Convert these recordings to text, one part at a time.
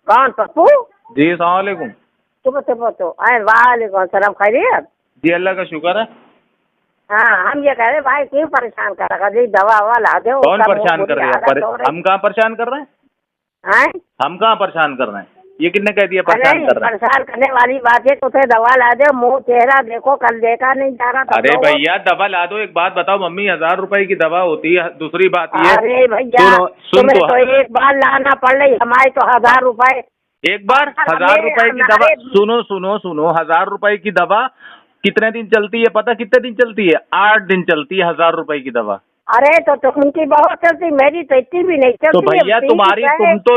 कौन पप्पू? जी अस्सलाम वालेकुम। तो वालेकुम सलाम, खैरियत? जी अल्लाह का शुक्र है। हाँ, हम ये कह रहे भाई क्यों परेशान कर रखा जी, दवा ववा ला दो। कौन परेशान कर रहे हैं? हम कहाँ परेशान कर रहे हैं? हैं? हम कहाँ परेशान कर रहे हैं? ये किसने कह दिया अरे परेशान कर रहे हैं? परेशान करने वाली बात है तो उसे दवा ला दो, मुंह चेहरा देखो, कल देखा नहीं जा रहा था। अरे भैया दवा ला दो। एक बात बताओ मम्मी, 1000 रुपए की दवा होती है। दूसरी बात ये, अरे भैया सुन तुम्हें तो तो एक बार लाना पड़ रही, हमारे तो 1000 रुपए। एक बार 1000 रुपए की दवा। सुनो सुनो सुनो, 1000 रुपए की दवा कितने दिन चलती है पता? कितने दिन चलती है? 8 दिन चलती है 1000 रुपए की दवा। अरे तो तुमकी बहुत चलती, मेरी तो इतनी भी नहीं चलती। तो भैया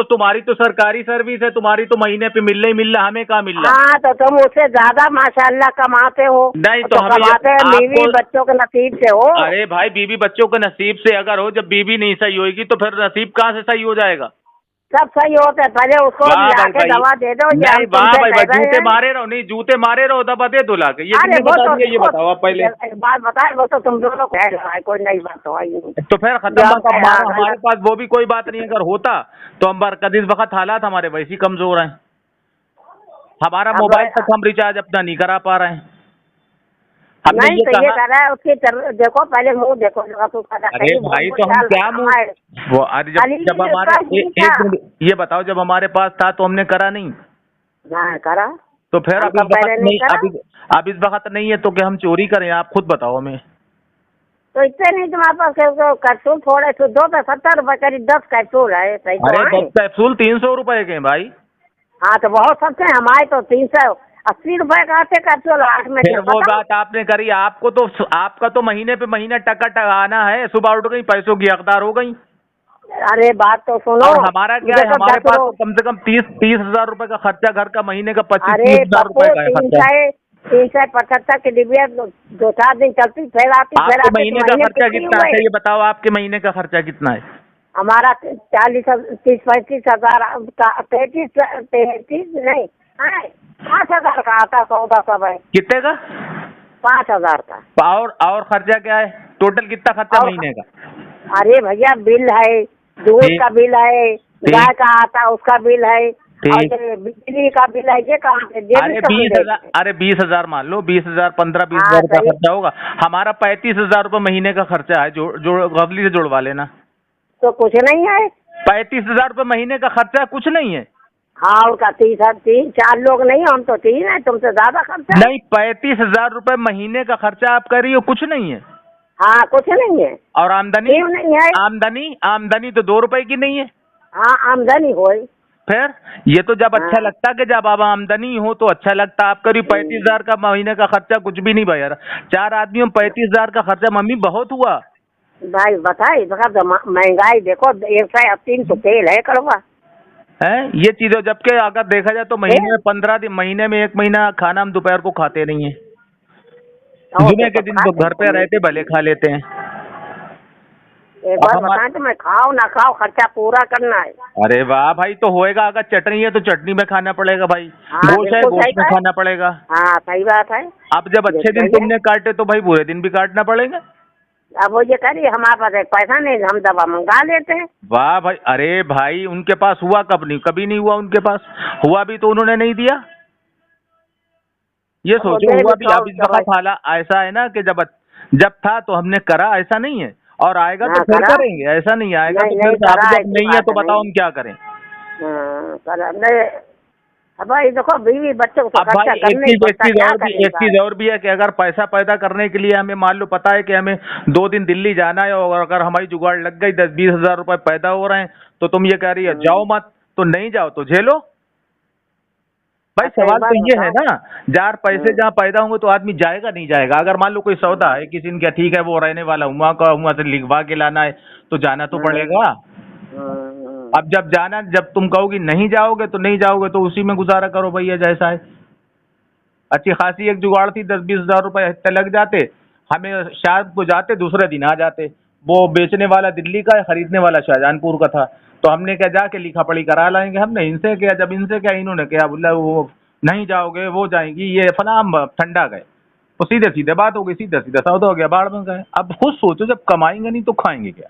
तुम्हारी तो सरकारी सर्विस है, तुम्हारी तो महीने पे मिलना ही मिलना, हमें कहाँ मिलना। हाँ तो तुम उससे ज्यादा माशाल्लाह कमाते हो। नहीं तो हमें कमाते हैं बीवी बच्चों के नसीब से हो। अरे भाई बीवी बच्चों के नसीब से अगर हो, जब बीवी नहीं सही होगी तो फिर नसीब कहाँ से सही हो जाएगा? सब सही होते हैं, पहले उसको लाके दवा दे दो। नहीं वाह भाई भाई, जूते मारे रहो, नहीं जूते मारे रहो, दवा दे दो लाके। ये किसने बता दिया? ये बताओ आप पहले। एक बात बताए, वो तो तुम दोनों है, कोई नई बात तो आई नहीं। तो फिर खत्म बात। हमारे पास वो भी कोई बात नहीं। अगर होता तो हम इस वक्त हालात हमारे वैसे ही कमजोर हैं। हमारा मोबाइल तक हम रिचार्ज अपना नहीं करा पा रहे हैं। हमने नहीं तो ये कह रहा है उसकी देखो, पहले मुंह देखो। अरे भाई तो हम क्या मुंह वो, अरे जब हमारे ये बताओ, जब हमारे पास था तो हमने करा नहीं? करा तो फिर अब इस वक्त नहीं है तो क्या हम चोरी करें? आप खुद बताओ हमें। तो इतने नहीं तुम्हारे पास कैप्सूल थोड़े तो 270 रुपए करीब 10 कैप्सूल है। सही? अरे 10 कैप्सूल 300 रुपए के भाई। हाँ तो बहुत सस्ते हैं, हमारे तो 380 रुपए का आते कैप्सूल 8 में। फिर वो बात आपने करी। आपका तो महीने पे महीना टका आना है। सुबह उठ गई पैसों की हकदार हो गई। अरे बात तो सुनो। और हमारा क्या है? हमारे पास तो कम से कम 30,000 रुपए का खर्चा, घर का महीने का 25-30,000 रुपए का है खर्चा। 375 की डिबिया 2-4 दिन चलती फिर आती। आपके महीने का खर्चा कितना है ये बताओ? आपके महीने का खर्चा कितना है? हमारा 40-35,000 का, 33 नहीं 5,000 का आता सौदा सब है। कितने का? 5,000 का। और खर्चा क्या है? टोटल कितना खर्चा महीने का? अरे भैया बिल है, दूध का बिल है, गाय का आता उसका बिल है, और बिजली का बिल है। ये कहाँ से? अरे 20,000, अरे 20,000 मान लो, 20,000 15-20,000 का खर्चा होगा। हमारा 35,000 रुपए महीने का खर्चा है। जो गफली से जुड़वा लेना। तो कुछ नहीं है। 35,000 रुपए महीने का खर्चा कुछ नहीं है। हाँ उनका 3-4 लोग नहीं, हम तो 3 है, तुमसे ज्यादा खर्चा नहीं। 35,000 रुपए महीने का खर्चा आप कर रही हो, कुछ नहीं है। हाँ कुछ नहीं है। और आमदनी? नहीं है। आमदनी तो 2 रुपए की नहीं है। हाँ आमदनी हो। फिर ये तो जब अच्छा लगता कि जब आप आमदनी हो तो अच्छा लगता। आप करीब 35,000 का महीने का खर्चा कुछ भी नहीं भाई यार। 4 आदमियों 35,000 का खर्चा मम्मी बहुत हुआ भाई। बताइए महंगाई देखो, 180 तो तेल है कड़वा है। ये चीजें जबकि अगर देखा जाए तो महीने में 15 दिन, महीने में 1 महीना खाना हम दोपहर को खाते नहीं है। जुमे के दिन तो घर पे रहते भले खा लेते हैं। एक बार बताएं तो मैं खाओ ना खाओ खर्चा पूरा करना है। अरे वाह भाई, तो होएगा। अगर चटनी है तो चटनी में खाना पड़ेगा भाई। गोश्त है गोश्त में खाना पड़ेगा। हाँ सही बात है। अब जब अच्छे दिन तुमने काटे तो भाई बुरे दिन भी काटना पड़ेगा। अब वो ये करिए, हमारे पास एक पैसा नहीं, हम दवा मंगा लेते हैं। वाह भाई। अरे भाई उनके पास हुआ कब? नहीं, कभी नहीं हुआ उनके पास। हुआ भी तो उन्होंने नहीं दिया। ये सोचो, हुआ भी। अब इस वक्त हालात ऐसा है ना कि जब था तो हमने करा, ऐसा नहीं है। और आएगा तो फिर करेंगे, ऐसा नहीं आएगा तो फिर। जब नहीं है तो बताओ हम क्या करें? भाई देखो बीवी बच्चों को खर्चा करने एक चीज और भी है कि अगर पैसा पैदा करने के लिए हमें मान लो पता है कि हमें 2 दिन दिल्ली जाना है, और अगर हमारी जुगाड़ लग गई 10-20 हजार रुपए पैदा हो रहे हैं, तो तुम ये कह रही है जाओ मत, तो नहीं जाओ तो झेलो भाई। सवाल तो ये है ना, जार पैसे जहाँ पैदा होंगे तो आदमी जाएगा नहीं जाएगा? अगर मान लो कोई सौदा है किसी ने क्या, ठीक है वो रहने वाला हुआ से लिखवा के लाना है तो जाना तो पड़ेगा। अब जब तुम कहोगी नहीं जाओगे तो नहीं जाओगे, तो उसी में गुजारा करो भैया जैसा है। अच्छी खासी एक जुगाड़ थी, 10-20 हजार रुपए लग जाते, हमें शायद को जाते दूसरे दिन आ जाते। वो बेचने वाला दिल्ली का है, खरीदने वाला शाहजहानपुर का था। तो हमने क्या जाके लिखा पढ़ी करा लाएंगे। हमने इनसे क्या, जब इनसे क्या इन्होंने क्या बोला, वो नहीं जाओगे वो जाएंगी, ये फलाम ठंडा गए। तो सीधे सीधे बात हो गई, सीधा सीधा सौदा हो गया, बाढ़ में गए। अब खुद सोचो, जब कमाएंगे नहीं तो खाएंगे क्या?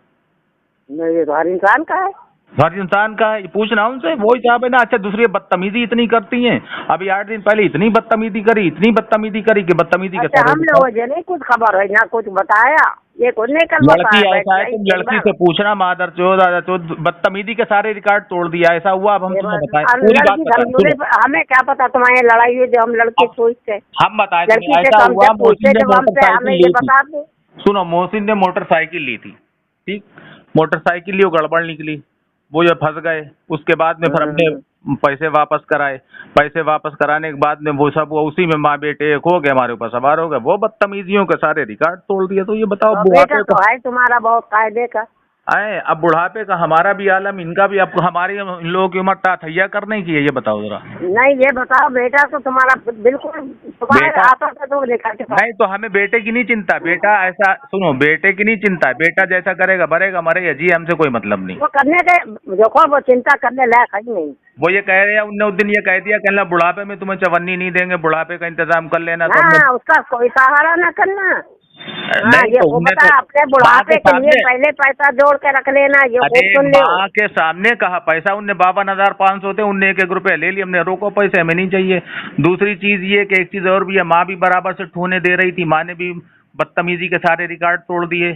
नहीं, ये तो हर इंसान का है। हर इंसान का है, पूछना उनसे, वही साहब है ना। अच्छा दूसरी बदतमीजी इतनी करती हैं, अभी 8 दिन पहले इतनी बदतमीजी करी कि बदतमीजी के अच्छा सारे हम लोग जो नहीं कुछ खबर है ना कुछ बताया, ये कुछ नहीं कर लड़की ऐसा है, तुम लड़की से पूछना, मादर चोद दादा चोद, बदतमीजी के सारे रिकॉर्ड तोड़ दिया, ऐसा हुआ। अब हम तुम्हें बताएं, पूरी बात बताएं, हमें क्या पता तुम्हारी लड़ाई हुई जो हम लड़की पूछते, हम बताएं लड़की तुम्हें। से ऐसा कम हुआ, से पूछते मोहसिन ने जब हमसे हमें मोटरसाइकिल ये ली थी, बता दे। सुनो, मोहसिन ने मोटरसाइकिल ली थी, ठीक, मोटरसाइकिल ली, वो गड़बड़ निकली, वो ये फंस गए। उसके बाद में फिर हमने पैसे वापस कराए, पैसे वापस कराने के बाद में वो सब, वो उसी में माँ बेटे एक हो गए, हमारे ऊपर सवार हो गए, वो बदतमीजियों के सारे रिकॉर्ड तोड़ दिए। तो ये बताओ, तो बेटा बुढ़ापे तो का है तुम्हारा बहुत कायदे का आए, अब बुढ़ापे का हमारा भी आलम, इनका भी, अब हमारी इन लोगों की उम्र ताथैया करने की है, ये बताओ जरा। नहीं। ये बताओ बेटा तो तुम्हारा बिल्कुल तुम्हारे बेटा आता था तो लेकर के नहीं, तो हमें बेटे की नहीं चिंता, बेटा ऐसा सुनो, बेटे की नहीं चिंता, बेटा जैसा करेगा भरेगा मरेगा जी, हमसे कोई मतलब नहीं। वो करने के देखो वो चिंता करने लायक है ही नहीं। वो ये कह रहे हैं, उनने उस दिन ये कह दिया, कहना बुढ़ापे में तुम्हें चवन्नी नहीं देंगे, बुढ़ापे का इंतजाम कर लेना। तो हाँ उसका कोई सहारा न करना। हाँ नहीं, ये तो वो हमने बता तो अपने बुढ़ापे के लिए पहले पैसा जोड़ के रख लेना, ये खूब अरे सुन लो। माँ के सामने कहा पैसा, उनने 52,500 थे, उनने 1-1 रुपया ले लिया, हमने रोको पैसे, हमें नहीं चाहिए। दूसरी चीज ये कि एक चीज और भी है, माँ भी बराबर से ठूने दे रही थी, माँ ने भी बदतमीजी के सारे रिकॉर्ड तोड़ दिए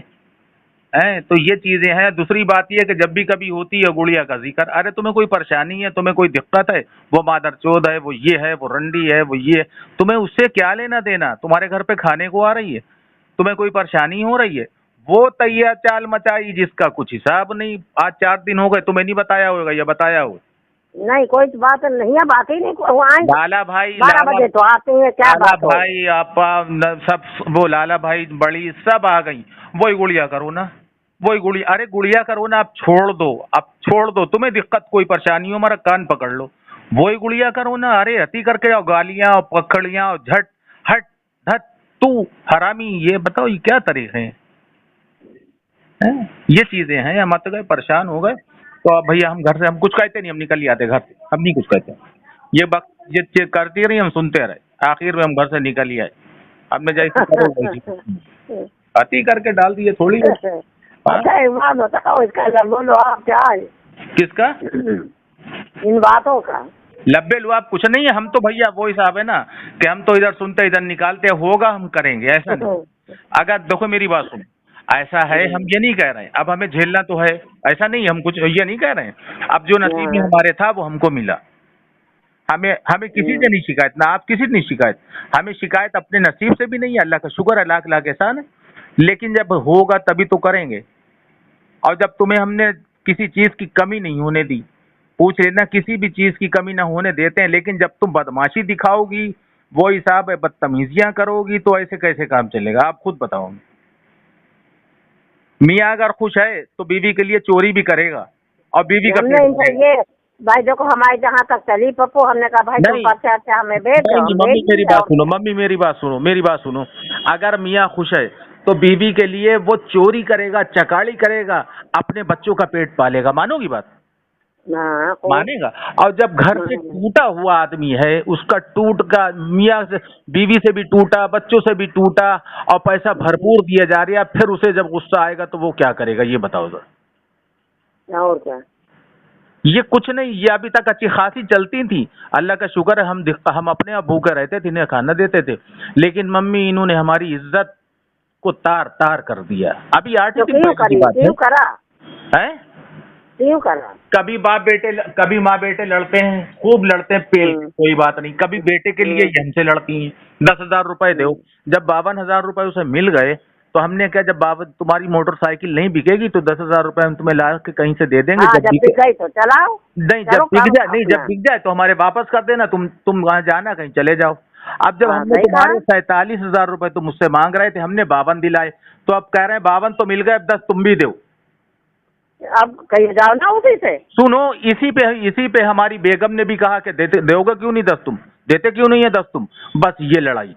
हैं। तो ये चीजें हैं। दूसरी बात ये कि जब भी कभी होती है गुड़िया का जिक्र, अरे तुम्हें कोई परेशानी है, तुम्हें कोई दिक्कत है, वो मादरचोद है, वो ये है, वो रंडी है, वो ये है, तुम्हें उससे क्या लेना देना? तुम्हारे घर पे खाने को आ रही है, तुम्हें कोई परेशानी हो रही है, वो तैयार चाल मचाई जिसका कुछ हिसाब नहीं। आज 4 दिन हो गए, तुम्हें नहीं बताया होगा, या बताया हो? नहीं कोई बात नहीं है, बात ही नहीं। वो आए लाला भाई, 12 बजे तो आते हैं, क्या लाला बात हो। भाई, आपा सब, वो लाला भाई बड़ी सब आ गई, वही गुड़िया करो ना, वही गुड़िया, अरे गुड़िया करो ना, आप छोड़ दो, आप छोड़ दो, तुम्हें दिक्कत कोई परेशानी हो हमारा कान पकड़ लो, वही गुड़िया करो ना। अरे हती करके आओ, गालियां और पकड़ियां और झट हट हट, तू हरामी, ये बताओ ये क्या तरीके हैं? ये चीजें हैं, हम मत गए, परेशान हो गए। तो अब भैया हम घर से, हम कुछ कहते नहीं, हम निकल ही आते घर से, हम नहीं कुछ कहते। ये वक्त ये करती रही, हम सुनते रहे, आखिर में हम घर से निकल ही आए। हमने जैसे करो वैसे अति करके डाल दिए थोड़ी। अच्छा एक बात बताओ, इसका जब बोलो आप क्या है किसका? इन बातों का लब्बे लुआब कुछ नहीं है, हम तो भैया वो हिसाब है ना कि हम तो इधर सुनते इधर निकालते, होगा हम करेंगे, ऐसा नहीं। अगर देखो मेरी बात सुनो, ऐसा है, हम ये नहीं कह रहे हैं अब हमें झेलना तो है, ऐसा नहीं, हम कुछ ये नहीं कह रहे हैं। अब जो नसीब में हमारे था वो हमको मिला, हमें हमें किसी से नहीं शिकायत, ना आप किसी से नहीं शिकायत, हमें शिकायत अपने नसीब से भी नहीं है। अल्लाह का शुक्र है, लाख लाख एहसान है। लेकिन जब होगा तभी तो करेंगे। और जब तुम्हें हमने किसी चीज की कमी नहीं होने दी, पूछ लेना, किसी भी चीज की कमी ना होने देते हैं, लेकिन जब तुम बदमाशी दिखाओगी, वो हिसाब है, बदतमीजियां करोगी, तो ऐसे कैसे काम चलेगा? आप खुद बताओ। मियाँ अगर खुश है तो बीवी के लिए चोरी भी करेगा, और बीवी का ये भाई देखो हमारे जहाँ तक चली पप्पू, हमने कहा भाई तुम पर्चा हमें भेज दो। मम्मी मेरी बात सुनो, मम्मी मेरी बात सुनो, मेरी बात सुनो। अगर मियाँ खुश है तो बीवी के लिए वो चोरी करेगा, चकाड़ी करेगा, अपने बच्चों का पेट पालेगा, मानोगी बात? मानेगा। और जब घर से टूटा हुआ आदमी है, उसका टूट का, मियाँ से बीवी से भी टूटा, बच्चों से भी टूटा, और पैसा भरपूर दिया जा रहा है, फिर उसे जब गुस्सा आएगा तो वो क्या करेगा, ये बताओ जरा। और क्या? ये कुछ नहीं, ये अभी तक अच्छी खासी चलती थी, अल्लाह का शुक्र है, हम अपने यहाँ भूखे रहते थे, इन्हें खाना देते थे। लेकिन मम्मी इन्होंने हमारी इज्जत को तार तार कर दिया। अभी 8 दिन की बात है, कभी कभी माँ बेटे लड़ते हैं, खूब लड़ते हैं, पेल कोई बात नहीं, कभी बेटे के लिए हमसे लड़ती हैं, 10,000 रुपए दो। जब 52,000 रुपए उसे मिल गए तो हमने क्या, जब बाबा तुम्हारी मोटरसाइकिल नहीं बिकेगी तो 10,000 रुपए हम तुम्हें ला के कहीं से दे देंगे। जब बिक गई तो चलाओ, नहीं जब बिक जाए तो हमारे वापस कर देना, तुम वहां जाना, कहीं चले जाओ। अब जब हमने तुम्हारे 47,000 रुपए तुम मुझसे मांग रहे थे, हमने 52 दिलाए, तो अब कह रहे हैं 52 तो मिल गए, अब 10 तुम भी दो। अब कहीं जाओ ना उसी से। सुनो, इसी पे हमारी बेगम ने भी कहा कि दोगे क्यों नहीं 10 तुम, देते क्यों नहीं है 10 तुम, बस ये लड़ाई।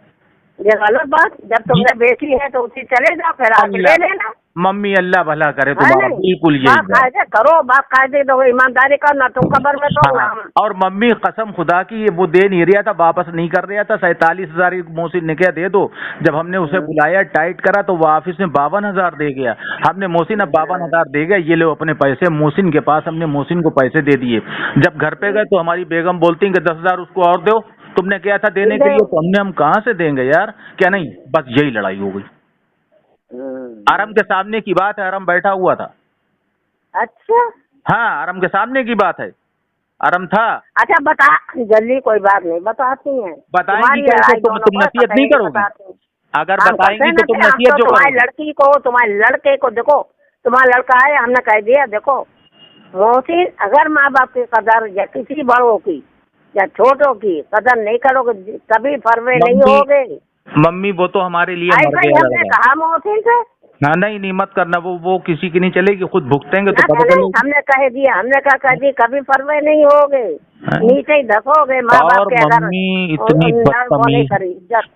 ये गलत बात, जब तुमने बेची है तो उसी चले जाओ, फिर आके ले लेना। मम्मी अल्लाह भला करे है तुम्हारा, नहीं? बिल्कुल यही बात बात। कायदे करो, बात कायदे दो, ईमानदारी करना, तुम खबर में दो ना। हाँ, और मम्मी कसम खुदा की ये वो दे नहीं रहा था, वापस नहीं कर रहा था। 47,000 मोहसिन ने क्या दे दो। जब हमने उसे बुलाया, टाइट करा, तो वो ऑफिस में 52,000 दे गया। हमने मोहसिन अब 52,000 दे गया, ये लो अपने पैसे मोहसिन के पास। हमने मोहसिन को पैसे दे दिए। जब घर पे गए तो हमारी बेगम बोलती कि 10,000 उसको और दो, तुमने क्या था देने के लिए। तो हमने हम कहाँ से देंगे यार, क्या नहीं, बस यही लड़ाई हो गई। आराम के सामने की बात है, आराम बैठा हुआ था। अच्छा, हाँ, आराम के सामने की बात है, आराम था। अच्छा बता, जल्दी कोई बात नहीं, बताती हैं। बताएंगी कैसे, तुम नसीहत नहीं करोगी? अगर बताएंगी तो तुम नसीहत जो तुम्हारी करोगी। लड़की को, तुम्हारे लड़के को देखो, तुम्हारा लड़का है, हमने कह दिया देखो मोहसिन, अगर माँ बाप की कदर या किसी बड़ों की या छोटों की कदर नहीं करोगे, कभी फरवे नहीं होगे। मम्मी वो तो हमारे लिए मर ऐसा ही गया हमने कहा मोहसिन से। ना, नहीं मत करना, वो किसी की नहीं चलेगी, खुद भुगतेंगे तो ना, पता नहीं, चलेगा। हमने कह दिया, हमने कह दी कभी फरवे नहीं होगे, नीचे ही धसोगे माँ बाप और के। अगर मम्मी इतनी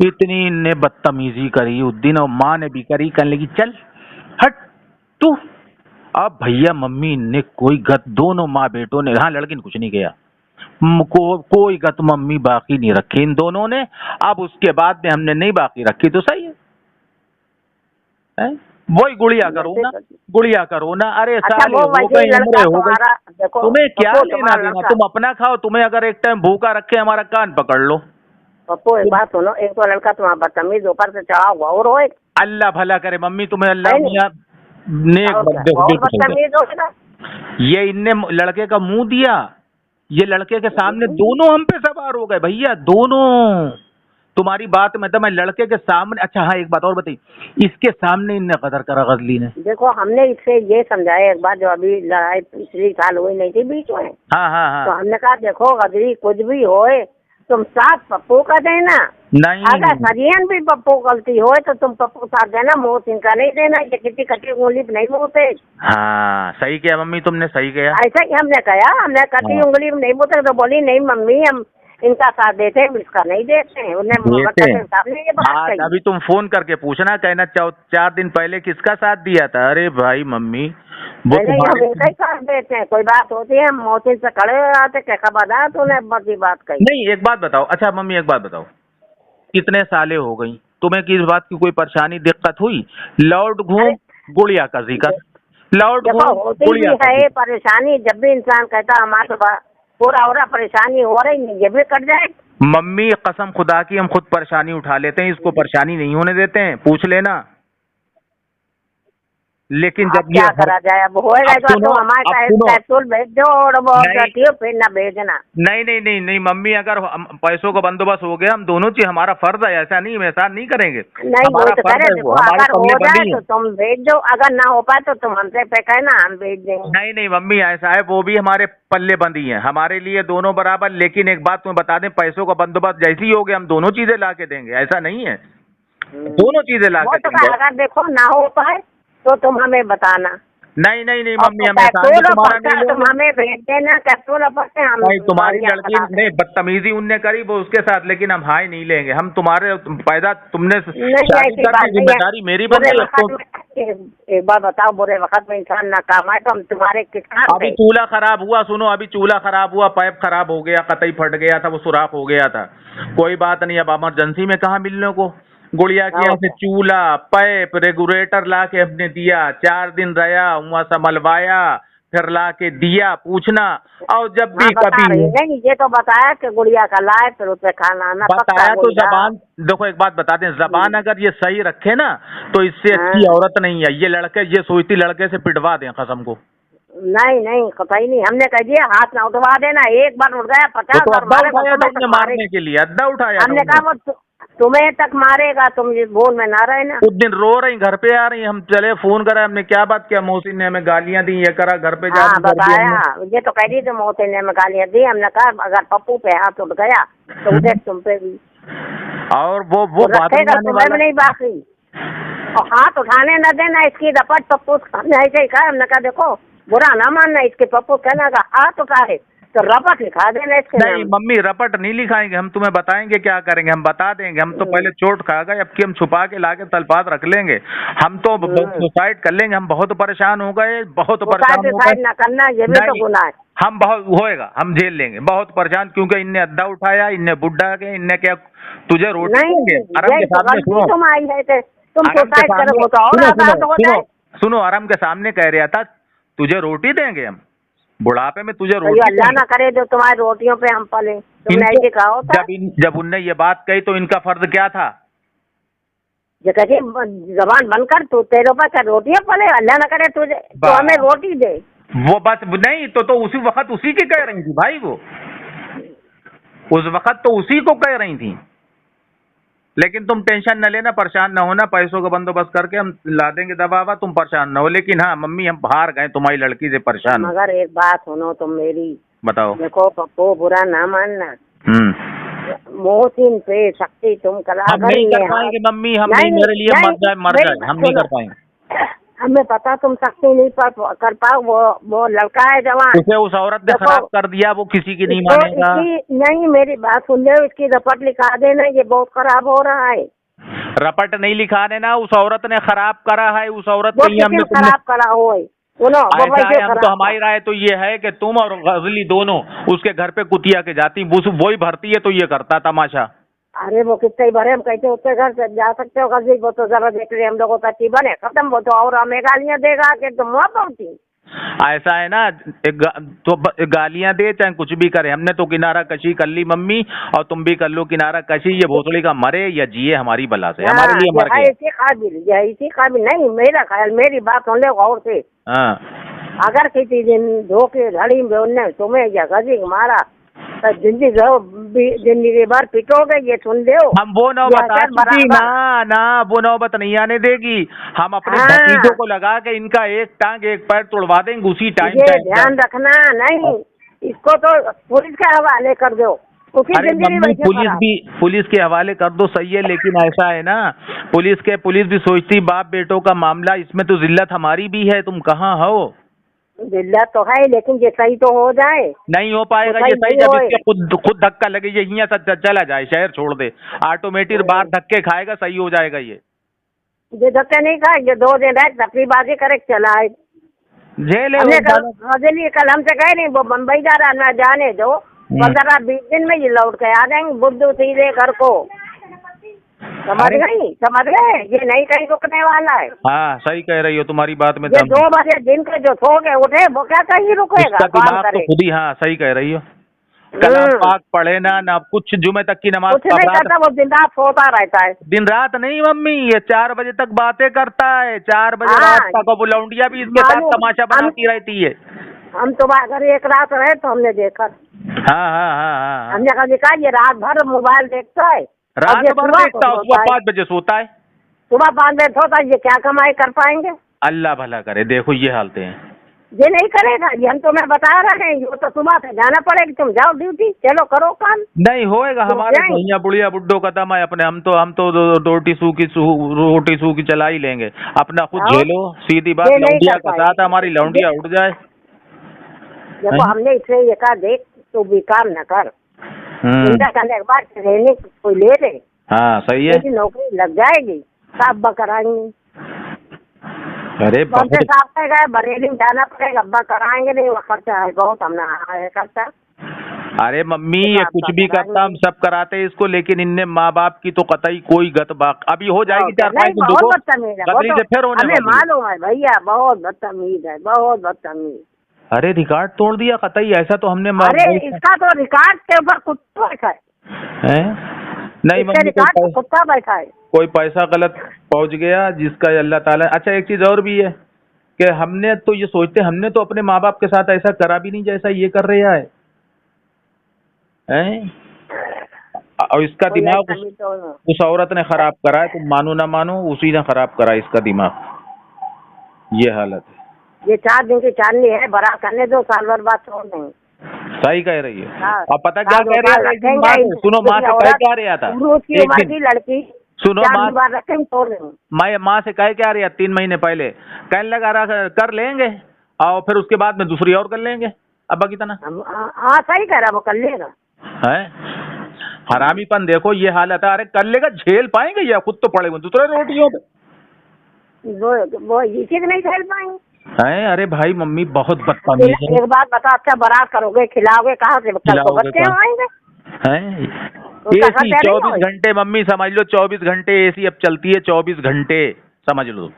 इतनी बदतमीजी करी उस दिन, और माँ ने भी करी, कहने लगी चल हट तू। अब भैया मम्मी ने कोई गत, दोनों माँ बेटों ने, हाँ लड़की ने कुछ नहीं किया, कोई गत मम्मी बाकी नहीं रखी इन दोनों ने। अब उसके बाद में हमने नहीं बाकी रखी तो सही है? वही गुड़िया करो ना। अरे अच्छा, साले वो हो गई, उम्र हो गई, देखो, तुम्हें क्या पप्पू लेना देना, तुम अपना खाओ। तुम्हें अगर एक टाइम भूखा रखे हमारा कान पकड़ लो। पप्पू एक बात सुनो, एक तो लड़का तुम्हारा बदतमीज ऊपर से चढ़ा हुआ और हो, अल्लाह भला करे मम्मी, तुम्हें अल्लाह मियां नेक बंदे बदतमीज हो। ये इनने लड़के का मुंह दिया, ये लड़के के सामने दोनों हम पे सवार हो गए भैया, दोनों। तुम्हारी बात में तो मैं लड़के के सामने। अच्छा हाँ, एक बात और बताइए, इसके सामने इनने कदर करा गजली ने। देखो हमने इससे ये समझाया एक बार, जो अभी लड़ाई पिछली साल हुई नहीं थी बीच में। हाँ। तो हमने कहा देखो गजली कुछ भी होए, तुम साथ पप्पू का देना। नहीं, अगर सरियन भी पप्पू गलती हो तो तुम पप्पू साथ देना, मोहसिन का नहीं देना। ये किसी कटी उंगली नहीं मोते। हाँ सही किया मम्मी, तुमने सही किया। ऐसा ही हमने कहा, हमने कटी उंगली नहीं मोते। तो बोली नहीं मम्मी, हम इनका साथ देते हैं, इसका नहीं देते हैं। उन्हें अभी तुम फोन करके पूछना, कहना 4 दिन पहले किसका साथ दिया था। अरे भाई मम्मी वो हम इनका ही साथ देते हैं, कोई बात होती है हम मोहसिन से खड़े हो जाते, क्या खबर है तूने बड़ी बात कही। नहीं, एक बात बताओ, अच्छा मम्मी एक बात बताओ, कितने साले हो गई, तुम्हें किस बात की कोई परेशानी दिक्कत हुई? लौट घूम गुड़िया का जिक्र, लौट घूम गुड़िया है परेशानी। जब भी इंसान कहता हमारे पूरा हो रहा, परेशानी हो रही नहीं, ये भी कट जाए। मम्मी कसम खुदा की हम खुद परेशानी उठा लेते हैं, इसको परेशानी नहीं होने देते हैं, पूछ लेना। लेकिन जब क्या करा जाए, अब होएगा तो तुम हमारे कैप्सूल भेज दो और वो फिर ना भेजना। नहीं मम्मी, अगर पैसों का बंदोबस्त हो गया, हम दोनों चीज हमारा फर्ज है, ऐसा नहीं वैसा नहीं करेंगे। नहीं वो तो करे, देखो अगर हो जाए तो तुम भेज दो, अगर ना हो पाए तो तुम हमसे पे कहना, हम भेज देंगे। नहीं मम्मी ऐसा है, वो भी हमारे पल्ले बंदी है, हमारे लिए दोनों बराबर। लेकिन एक बात तुम्हें बता दें, पैसों का बंदोबस्त जैसे ही हो गया हम दोनों चीजें ला के देंगे, ऐसा नहीं है, दोनों चीजें ला के देंगे। अगर देखो ना हो पाए तो तुम हमें बताना। नहीं मम्मी, हमें तुम हमें भेज देना कैप्सूल। नहीं, तुम्हारी लड़की ने बदतमीजी उनने करी वो उसके साथ, लेकिन हम हाई नहीं लेंगे। हम तुम्हारे पैदा तुमने जिम्मेदारी मेरी बनी। एक बार बताओ, बुरे वक्त में इंसान नाकाम है तो हम तुम्हारे किसान। अभी चूल्हा खराब हुआ, सुनो, अभी चूल्हा खराब हुआ, पाइप खराब हो गया, कतई फट गया था, वो सुराख हो गया था, कोई बात नहीं। अब इमरजेंसी में कहाँ मिलने को, गुड़िया के यहाँ से चूल्हा, पाइप, रेगुलेटर ला के हमने दिया, 4 दिन रहा, वहाँ संभलवाया, फिर ला के दिया, पूछना। और जब भी कभी नहीं, ये तो बताया कि गुड़िया का लाए, फिर उसे खाना आना बताया। तो जबान देखो, एक बात बता दें, जबान अगर ये सही रखे ना तो इससे अच्छी औरत नहीं है। ये लड़के, ये सोचती लड़के से पिटवा दें कसम को। नहीं कतई नहीं, हमने कह दिया हाथ ना उठवा देना। एक बार उठ गया 50 मारने के लिए अद्दा उठाया। हमने कहा वो तुम्हें तक मारेगा, तुम जिस भूल में ना रहे ना। उस दिन रो रही, घर पे आ रही, हम चले फोन करा, हमने क्या बात किया, मोहसिन ने हमें गालियां दी, ये करा, घर पे जा बताया। ये तो कह रही थी मोहसिन ने हमें गालियां दी। हमने कहा अगर पप्पू पे हाथ उठ गया तो उधर तुम पे भी, और वो रखेगा तुम्हें भी नहीं बाकी। और हाथ उठाने न देना, इसकी रपट पप्पू ऐसे ही कहा। हमने कहा देखो बुरा ना मानना, इसके पप्पू कहना का हाथ उठाए तो रपट लिखा देना इसके नहीं नाम। मम्मी रपट नहीं लिखाएंगे हम, तुम्हें बताएंगे क्या करेंगे, हम बता देंगे। हम तो पहले चोट खा गए, अब की हम छुपा के लाके तलपात रख लेंगे। हम तो सुसाइड कर लेंगे, हम बहुत परेशान हो गए, बहुत परेशान हो गए। ना करना ये भी तो नहीं, गुनाह है। हम बहुत होएगा, हम झेल लेंगे, बहुत परेशान, क्योंकि इनने अद्दा उठाया, इनने बुड्ढा के, इनने क्या तुझे रोटी नहीं देंगे आराम यही के तो सामने। गलती सुनो तुम आई है कि तुम आराम के सुसाइड सामने, करोगे तो और सुनो आजाद सुनो हो सुनो जाए। सुनो, आराम के सामने कह रहा था तुझे रोटी देंगे हम, बुढ़ापे में तुझे तो ये रोटी अल्लाह देंगे। ना करे जो तुम्हारी रोटियों पे हम पले, तुमने इनको ऐसे कहा होता। जब उनने ये बात कही तो इनका फर्ज क्या था? जो कहती जबान बनकर तू तेरे ऊपर क्या रोटियां पले, अल्लाह ना करे तुझे तो हमें रोटी दे। वो बस नहीं तो उसी वक्त उसी की कह रही थी भाई, वो उस वक्त तो उसी को कह रही थी। लेकिन तुम टेंशन न लेना, परेशान न होना, पैसों का बंदोबस्त करके हम ला देंगे दवा, तुम परेशान न हो। लेकिन हाँ मम्मी हम बाहर गए तुम्हारी लड़की से परेशान हो। मगर एक बात सुनो तुम मेरी, बताओ। देखो पप्पो बुरा ना मानना, मोहसिन पे शक्ति तुम करा हम नहीं कर पाएंगे मम्मी, हम नहीं, मेरे लिए मर जाए, हम नहीं कर पाएंगे। हमें पता तुम शक्ति नहीं कर पाओ, वो लड़का है जवान, उसे उस औरत ने खराब कर दिया, वो किसी की नहीं मानेगा। नहीं मेरी बात सुन लो, इसकी रपट लिखा देना, ये बहुत खराब हो रहा है। रपट नहीं लिखा देना, उस औरत ने खराब करा है, उस औरत वो को हमने खराब करा हो ऐसा है। हम तो हमारी राय तो ये है कि तुम और गजली दोनों उसके घर पे कुतिया के जाती, वही भरती है तो ये करता तमाशा। अरे वो कितने ही भरे, हम कहते उसके घर से जा सकते हो गजली, वो तो जरा देख रहे हम लोगों का बने खत्म, वो तो और हमें गालियां देगा कि तुम वहाँ पहुंची। ऐसा है ना, तो गालियां दे चाहे कुछ भी करे, हमने तो किनारा कशी कर ली मम्मी, और तुम भी कर लो किनारा कशी। ये भोसड़ी का मरे या जिए हमारी बला से, हमारे लिए मर गए। इसी काबिल नहीं, मेरा ख्याल, मेरी बात सुन लो गौर से। अगर किसी दिन धोखे घड़ी में उनने तुम्हें या गजी मारा तो जिंदगी भर पिटोगे, ये सुन दो। हम वो नौबत आ चुकी ना, वो नौबत नहीं आने देगी। हम अपने भतीजों को लगा के इनका एक टांग एक पैर तोड़वा देंगे उसी टाइम। ध्यान रखना, नहीं इसको तो पुलिस के हवाले कर दो। अरे मम्मी पुलिस के हवाले कर दो, सही है, लेकिन ऐसा है ना, पुलिस भी सोचती बाप बेटों का मामला, इसमें तो जिल्लत हमारी भी है। तुम कहाँ हो? जिल्लत तो है, लेकिन ये सही तो हो जाए। नहीं हो पाएगा ये सही, जब इसके खुद धक्का लगे, ये यहाँ से चला जाए, शहर छोड़ दे, ऑटोमेटिक बाहर धक्के खाएगा, सही हो जाएगा। ये धक्के नहीं खाएंगे, 2 दिन रह तकरीबाजी करे चला है झेले। कल हमसे कह नहीं वो बम्बई जा रहा, ना जाने दो, 15-20 दिन में ये लौट के आ जाएंगे बुद्धू सीधे घर को। समझ गए, ये नहीं कहीं रुकने वाला है। हाँ सही कह रही हो, तुम्हारी बात में 2 बजे दिन के जो सो गए उठे वो क्या कहीं रुकेगा, दिमाग तो खुद ही। हाँ सही कह रही हो, कलाम पाक पढ़े ना कुछ, जुमे तक की नमाज कुछ नहीं करता, वो दिन रात सोता रहता है। दिन रात नहीं मम्मी, ये 4 बजे तक बातें करता है, 4 बजे रात तक। वो लौंडिया भी इसके साथ तमाशा बनाती रहती है। हम तुम्हारे घर एक रात रहे तो हमने देखा। हाँ हमने कहा देखा ये रात भर मोबाइल देखता है, रात भर देखता है, सुबह 5 बजे सोता है। सुबह 5 बजे सोता है, ये क्या कमाई कर पाएंगे? अल्लाह भला करे। देखो ये हालतें हैं, ये नहीं करेगा, ये हम तुम्हें बता रहे हैं। ये तो सुबह से जाना पड़ेगा, तुम जाओ ड्यूटी, चलो करो काम। नहीं होएगा, हमारे भैया बुढ़िया बुड्ढों का दम है अपने, हम तो रोटी सूखी चला ही लेंगे, अपना खुद झेलो। सीधी बात, लौंडिया का साथ हमारी लौंडिया उठ जाए। देखो हमने इसलिए ये कहा, देख तू भी काम न कर, करने के बाद रहने कोई ले ले। हाँ सही है, नौकरी लग जाएगी, साफ कराएंगे। अरे साफ गए बरेली में जाना पड़ेगा, अब्बा कराएंगे नहीं, वो खर्चा है बहुत, हमने खर्चा। अरे मम्मी ये कुछ भी करता, हम सब कराते इसको, लेकिन इनने माँ बाप की तो कतई कोई गत बात अभी हो जाएगी। 4-5 दिन बहुत बदतमीज है, फिर होने हमें मालूम है भैया, बहुत बदतमीज है, बहुत बदतमीज। अरे रिकॉर्ड तोड़ दिया कतई, ऐसा तो हमने। अरे इसका तो रिकॉर्ड के ऊपर कुत्ता बैठा है। नहीं मम्मी, कुत्ता बैठा है, कोई पैसा गलत पहुंच गया जिसका अल्लाह ताला। अच्छा एक चीज और भी है कि हमने तो ये सोचते, हमने तो अपने माँ बाप के साथ ऐसा करा भी नहीं जैसा ये कर रहा है, और इसका दिमाग उस औरत ने खराब करा है। तुम मानो ना मानो, उसी ने खराब करा इसका दिमाग। ये हालत है। ये 4 दिन की चांदनी है, बड़ा करने दो, साल भर बाद छोड़ देंगे। सही कह रही है। और पता क्या कह रहा है, सुनो माँ से कह क्या रहा था, लड़की सुनो मैं माँ से कह क्या रहा 3 महीने पहले, कहने लगा कर लेंगे और फिर उसके बाद में दूसरी और कर लेंगे। अब कितना हाँ सही कह रहा, वो कर लेगा। है। हरामीपन देखो ये हालत है। अरे कर लेगा, झेल पाएंगे या खुद तो पड़े हुए दूसरे रोटियों पे। वो ये चीज नहीं झेल पाएंगे। है। अरे भाई मम्मी बहुत बदतमीज है। एक बात बता, अच्छा बारात करोगे, खिलाओगे, कहाँ से कल को खिलाओगे बच्चे कहाँ? आएंगे? है। उसका एसी खर्चा नहीं 24 होगा? घंटे मम्मी, समझ लो 24 घंटे एसी अब चलती है, 24 घंटे समझ लो।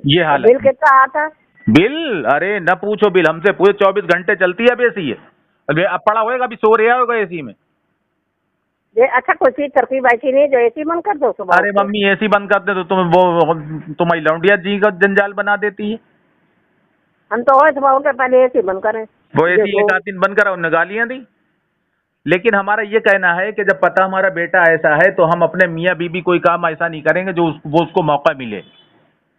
ये हालत बिल है। कितना आता? बिल अरे न पूछो, बिल हमसे पूरे 24 घंटे चलती है अब एसी है। अब पड़ा होगा, अभी सो रहा होगा एसी में। ये अच्छा कोई चीज तरकीब ऐसी नहीं जो एसी बंद कर दो सुबह अरे उठ के? मम्मी एसी बंद कर दे तो तुम्हारी लौंडिया जी का जंजाल बना देती है। हम तो और सुबह उठ के पहले एसी बंद करें। वो एसी देखो एक आध दिन बंद करा, उन्हें गालियां दी। लेकिन हमारा ये कहना है कि जब पता हमारा बेटा ऐसा है तो हम अपने मियाँ बीबी कोई काम ऐसा नहीं करेंगे जो वो उसको मौका मिले।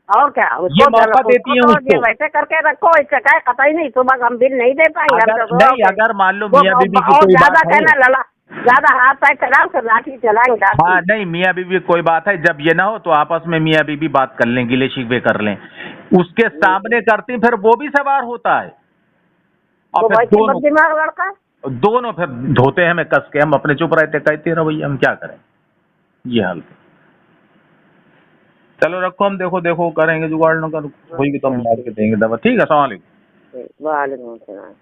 और क्या, ये उसको मौका देती है तो ये उसको। वैसे करके रखो, इससे क्या कतई नहीं सुबह हम बिल नहीं दे पाएंगे। हम अगर तो नहीं, अगर मान लो मियाँ बीबी की और कोई ज्यादा बात है। कहना लला, ज्यादा हाथ पैर चलाओ तो लाठी चलाएंगे लाठी। हाँ नहीं, मियाँ बीबी कोई बात है, जब ये ना हो तो आपस में मियाँ बीबी बात कर लें, गिले शिकवे कर लें। उसके सामने करती फिर वो भी सवार होता है। और वो फिर भाई दोनों दिमाग लड़का। दोनों फिर धोते हैं हमें कस के, हम अपने चुप रहते, कहते रहो भैया हम क्या करें। ये हाल। चलो रखो, हम देखो करेंगे जुगाड़, न कर होगी तो हम मार के देंगे दवा। ठीक है, अस्सलाम वालेकुम। वालेकुम सलाम।